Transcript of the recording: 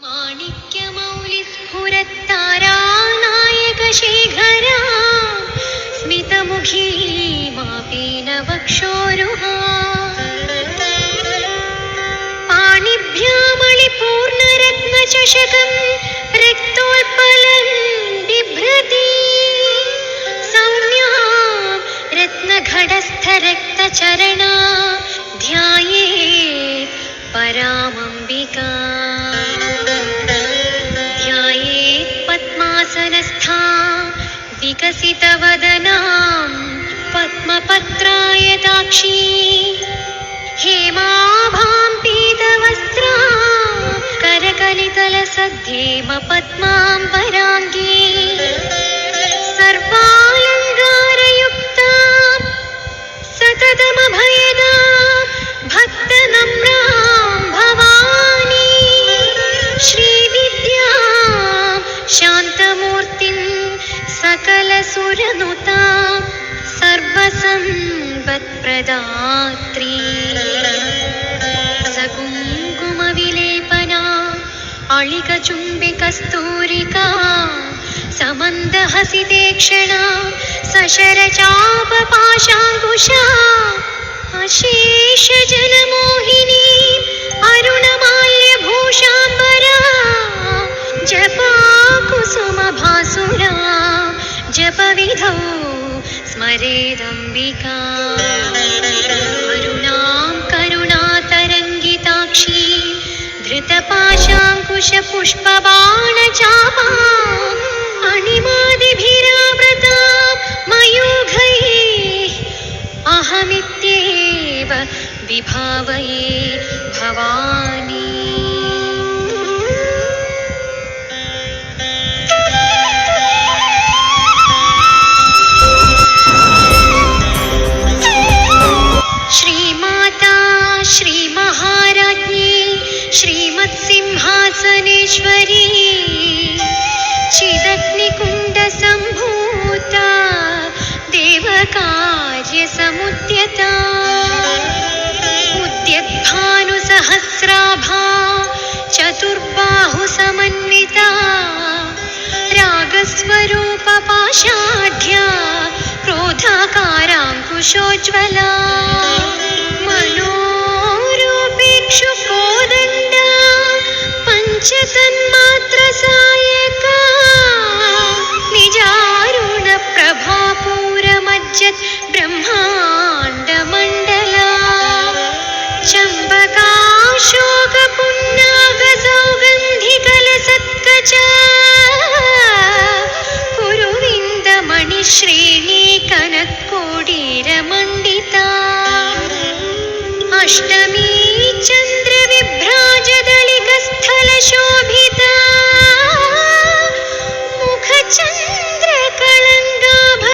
माणिक्यमौलिस्फुरत्तारा नायकशेखरा स्मितमुखी मापेन वक्षोरुहा पाणिभ्यामणिपूर्णरत्नचषकं रक्तोत्पलं बिभ्रति सौम्यां रत्नघटस्थरक्तचरणा ध्यायेत् परामम्बिका ध्यायेत् पद्मासनस्था विकसितवदनां पद्मपत्रायताक्षी हेमाभां पीतवस्त्रा करकलितलसद्धेम पद्माम्बराङ्गी सर्वालङ्कारयुक्ता सततमभयदा भक्तनम्रां भवानी श्रीविद्यां शान्तमूर्तिं सकलसुरनुतां सर्वसम्पत्प्रदात्री सकुङ्कुमविलेपना अळिकचुम्बिकस्तूरिका समन्दहसितेक्षणा सशरचापपाशाङ्कुशा अशेषजनमोहिनी अरुणमाल्यभूषाम्बरा जपाकुसुमभासुरा जपविधौ स्मरेदम्बिका अरुणां करुणातरङ्गिताक्षी धृतपाशाङ्कुशपुष्पबाणचापा अणिमादिभिरावृता मयूखैः अहमित्येव विभावये भवानी श्रीमाता श्रीमहाराज्ञी श्रीमत्सिंहासनेश्वरी चिदग्निकुण्डसम्भूता देवकार्यसमुद्यता उद्यद्भानुसहस्राभा चतुर्बाहुसमन्विता रागस्वरूपपाषाढ्या क्रोधाकाराङ्कुशोज्ज्वला मनोरूपेक्षुकोदण्डा पञ्चतन्मात्रसायका निजारुणप्रभापूरमज्जत् ब्रह्माण्डमण्डला चम्पकाशोकपुन्नागसौगन्धिकलसत्कचा कुरुविन्दमणिश्रेणी कनत्कोडीरमण्डिता अष्टमी